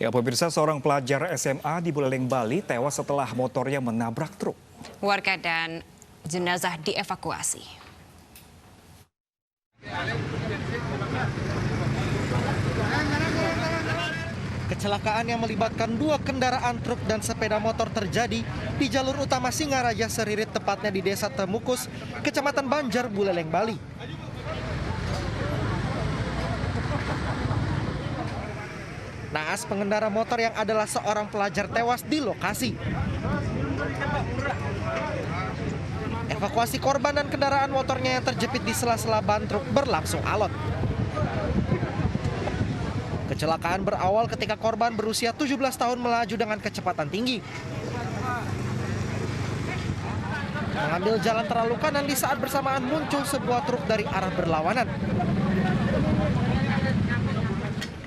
Ya, pemirsa, seorang pelajar SMA di Buleleng, Bali tewas setelah motornya menabrak truk. Warga dan jenazah dievakuasi. Kecelakaan yang melibatkan dua kendaraan truk dan sepeda motor terjadi di jalur utama Singaraja Seririt, tepatnya di Desa Temukus, Kecamatan Banjar, Buleleng, Bali. Naas pengendara motor yang adalah seorang pelajar tewas di lokasi. Evakuasi korban dan kendaraan motornya yang terjepit di sela-sela ban truk berlangsung alot. Kecelakaan berawal ketika korban berusia 17 tahun melaju dengan kecepatan tinggi. Mengambil jalan terlalu kanan di saat bersamaan muncul sebuah truk dari arah berlawanan.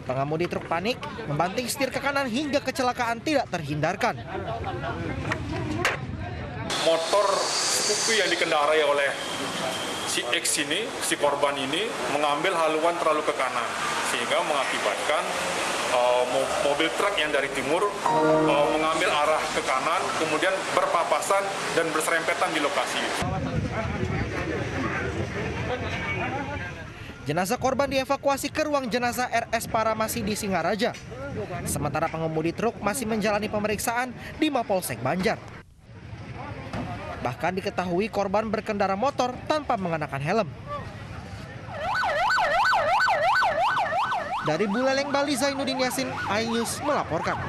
Pengemudi truk panik, membanting setir ke kanan hingga kecelakaan tidak terhindarkan. Motor skupi yang dikendarai oleh si X ini, si korban ini, mengambil haluan terlalu ke kanan, sehingga mengakibatkan mobil truk yang dari timur mengambil arah ke kanan, kemudian berpapasan dan berserempetan di lokasi. Jenazah korban dievakuasi ke ruang jenazah RS Paramasi di Singaraja. Sementara pengemudi truk masih menjalani pemeriksaan di Mapolsek Banjar. Bahkan diketahui korban berkendara motor tanpa mengenakan helm. Dari Buleleng, Bali, Zainuddin Yasin, iNews melaporkan.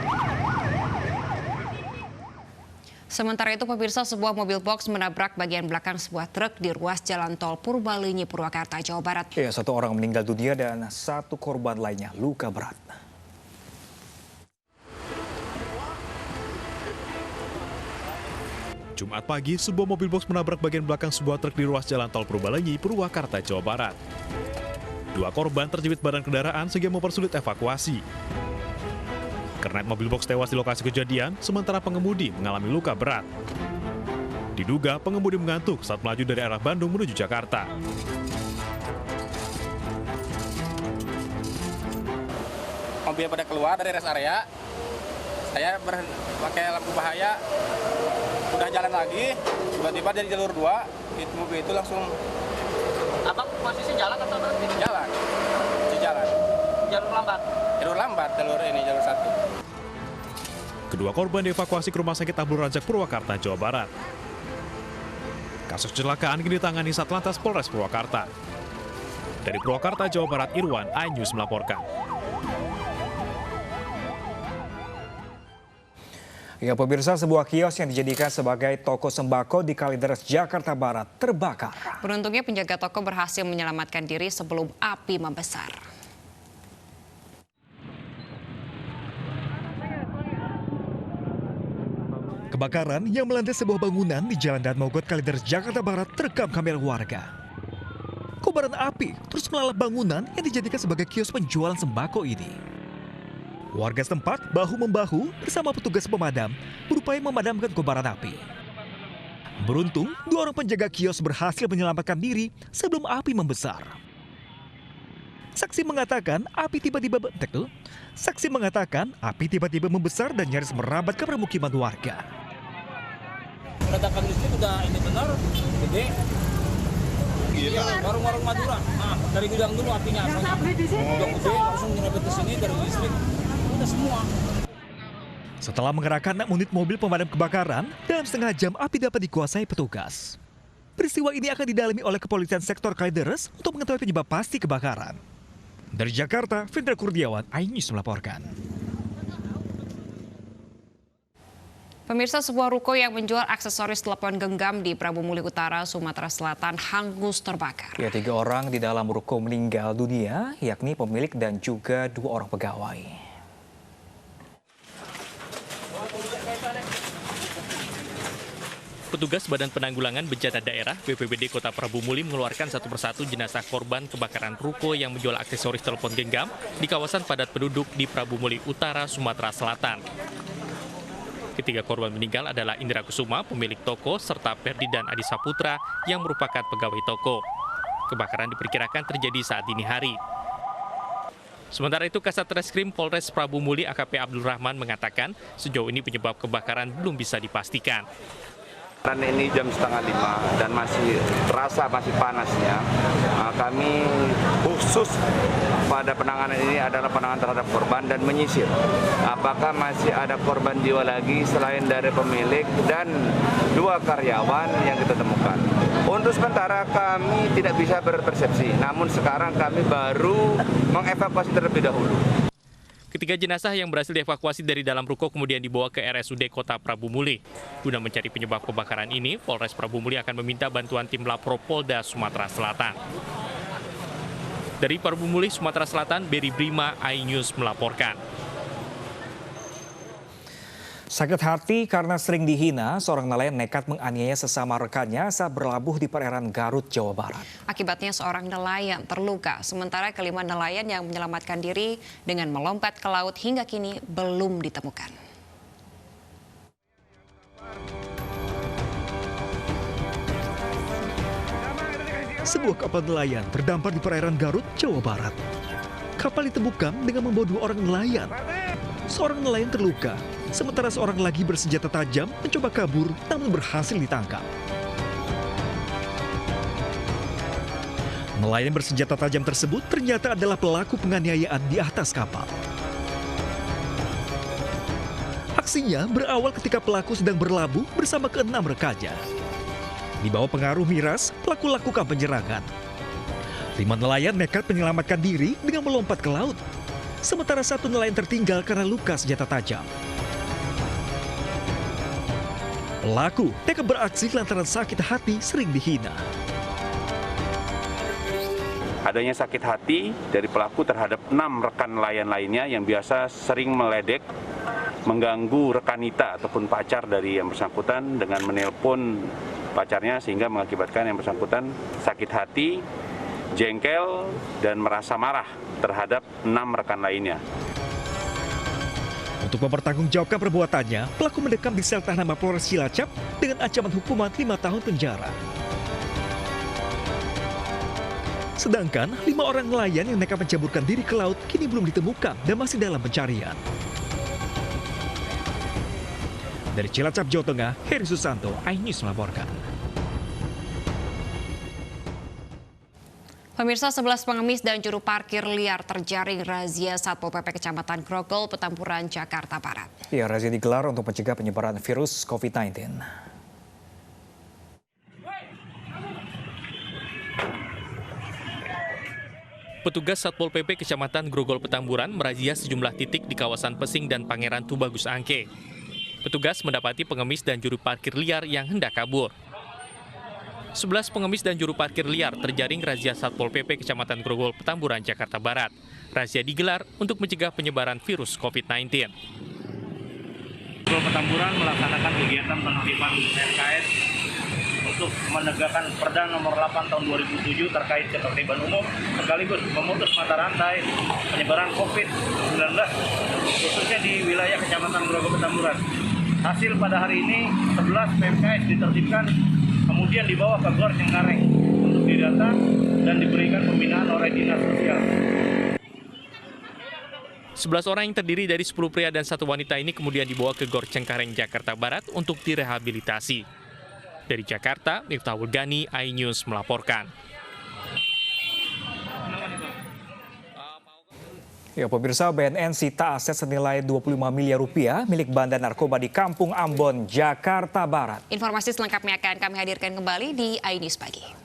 Sementara itu, pemirsa, sebuah mobil box menabrak bagian belakang sebuah truk di ruas jalan tol Purbalenyi, Purwakarta, Jawa Barat. Ya, satu orang meninggal dunia dan satu korban lainnya luka berat. Jumat pagi, sebuah mobil box menabrak bagian belakang sebuah truk di ruas jalan tol Purbalenyi, Purwakarta, Jawa Barat. Dua korban terjepit badan kendaraan sehingga mempersulit evakuasi. Kernet mobil box tewas di lokasi kejadian, sementara pengemudi mengalami luka berat. Diduga pengemudi mengantuk saat melaju dari arah Bandung menuju Jakarta. Mobil pada keluar dari rest area, saya pakai lampu bahaya, udah jalan lagi, tiba-tiba dari jalur 2, mobil itu langsung... Abang posisi jalan atau berhenti? Jalan, di jalan. Jalur lambat? Jalur lambat, jalur 1. Kedua korban dievakuasi ke Rumah Sakit Abdul Razak, Purwakarta, Jawa Barat. Kasus kecelakaan kini ditangani Satlantas Polres Purwakarta. Dari Purwakarta, Jawa Barat, Irwan, iNews melaporkan. Ya, pemirsa, sebuah kios yang dijadikan sebagai toko sembako di Kalideres, Jakarta Barat terbakar. Beruntungnya penjaga toko berhasil menyelamatkan diri sebelum api membesar. Kebakaran yang melanda sebuah bangunan di Jalan Dan Mogot, Kalideres, Jakarta Barat terekam kamera warga. Kobaran api terus melalap bangunan yang dijadikan sebagai kios penjualan sembako ini. Warga setempat bahu-membahu bersama petugas pemadam berupaya memadamkan kobaran api. Beruntung, dua orang penjaga kios berhasil menyelamatkan diri sebelum api membesar. Saksi mengatakan api tiba-tiba membesar dan nyaris merambat ke permukiman warga. Ledakan listrik udah ini benar, gede. Warung-warung Madura. Nah, dari gudang dulu apinya. Gudang gede langsung nyerempet ke sini dari listrik. Udah semua. Setelah mengerahkan 6 unit mobil pemadam kebakaran, dalam setengah jam api dapat dikuasai petugas. Peristiwa ini akan didalami oleh kepolisian sektor Kalideres untuk mengetahui penyebab pasti kebakaran. Dari Jakarta, Fendra Kurniawan, iNews melaporkan. Pemirsa, sebuah ruko yang menjual aksesoris telepon genggam di Prabu Muli Utara, Sumatera Selatan hangus terbakar. Ya, 3 orang di dalam ruko meninggal dunia, yakni pemilik dan juga 2 orang pegawai. Petugas Badan Penanggulangan Bencana Daerah BPBD Kota Prabu Muli mengeluarkan satu persatu jenazah korban kebakaran ruko yang menjual aksesoris telepon genggam di kawasan padat penduduk di Prabu Muli Utara, Sumatera Selatan. Ketiga korban meninggal adalah Indra Kusuma, pemilik toko, serta Perdi dan Adi Saputra yang merupakan pegawai toko. Kebakaran diperkirakan terjadi saat dini hari. Sementara itu, Kasat Reskrim Polres Prabu Muli AKP Abdul Rahman mengatakan sejauh ini penyebab kebakaran belum bisa dipastikan. Karena ini jam 4:30 dan masih terasa masih panasnya, kami khusus pada penanganan ini adalah penanganan terhadap korban dan menyisir. Apakah masih ada korban jiwa lagi selain dari pemilik dan 2 karyawan yang kita temukan. Untuk sementara kami tidak bisa berpersepsi, namun sekarang kami baru mengevakuasi terlebih dahulu. Ketiga jenazah yang berhasil dievakuasi dari dalam ruko kemudian dibawa ke RSUD Kota Prabu Muli. Guna mencari penyebab kebakaran ini, Polres Prabu Muli akan meminta bantuan tim Lapor Polda Sumatera Selatan. Dari Prabu Muli, Sumatera Selatan, Beri Brima, iNews melaporkan. Sakit hati karena sering dihina, seorang nelayan nekat menganiaya sesama rekannya saat berlabuh di perairan Garut, Jawa Barat. Akibatnya seorang nelayan terluka, sementara kelima nelayan yang menyelamatkan diri dengan melompat ke laut hingga kini belum ditemukan. Sebuah kapal nelayan terdampar di perairan Garut, Jawa Barat. Kapal ditemukan dengan membawa 2 orang nelayan. Seorang nelayan terluka, sementara seorang lagi bersenjata tajam mencoba kabur namun berhasil ditangkap. Nelayan bersenjata tajam tersebut ternyata adalah pelaku penganiayaan di atas kapal. Aksinya berawal ketika pelaku sedang berlabuh bersama ke-6 rekannya. Di bawah pengaruh miras, pelaku lakukan penyerangan. 5 nelayan nekat menyelamatkan diri dengan melompat ke laut. Sementara 1 nelayan tertinggal karena luka senjata tajam. Pelaku nekat beraksi lantaran sakit hati sering dihina. Adanya sakit hati dari pelaku terhadap 6 rekan nelayan lainnya yang biasa sering meledek, mengganggu rekanita ataupun pacar dari yang bersangkutan dengan menelpon pacarnya sehingga mengakibatkan yang bersangkutan sakit hati, jengkel, dan merasa marah terhadap 6 rekan lainnya. Untuk mempertanggungjawabkan perbuatannya, pelaku mendekam di sel tahanan Mapolres Cilacap dengan ancaman hukuman 5 tahun penjara. Sedangkan 5 orang nelayan yang nekat mencaburkan diri ke laut kini belum ditemukan dan masih dalam pencarian. Dari Cilacap, Jawa Tengah, Heri Susanto, iNews melaporkan. Pemirsa, 11 pengemis dan juru parkir liar terjaring razia Satpol PP Kecamatan Grogol, Petamburan, Jakarta Barat. Ya, razia digelar untuk mencegah penyebaran virus COVID-19. Petugas Satpol PP Kecamatan Grogol, Petamburan merazia sejumlah titik di kawasan Pesing dan Pangeran Tubagus Angke. Petugas mendapati pengemis dan juru parkir liar yang hendak kabur. 11 pengemis dan juru parkir liar terjaring razia Satpol PP Kecamatan Grogol, Petamburan, Jakarta Barat. Razia digelar untuk mencegah penyebaran virus COVID-19. Grogol Petamburan melaksanakan kegiatan penertiban RKS untuk menegakkan Perda nomor 8 tahun 2007 terkait ketertiban umum sekaligus memutus mata rantai penyebaran COVID-19 khususnya di wilayah Kecamatan Grogol Petamburan. Hasil pada hari ini 11 PMKS ditertibkan kemudian dibawa ke Gor Cengkareng untuk didata dan diberikan pembinaan oleh Dinas Sosial. 11 orang yang terdiri dari 10 pria dan 1 wanita ini kemudian dibawa ke Gor Cengkareng, Jakarta Barat untuk direhabilitasi. Dari Jakarta, Miftahul Gani, iNews melaporkan. Ya, pemirsa, BNN sita aset senilai 25 miliar rupiah milik bandar narkoba di Kampung Ambon, Jakarta Barat. Informasi selengkapnya akan kami hadirkan kembali di iNews Pagi.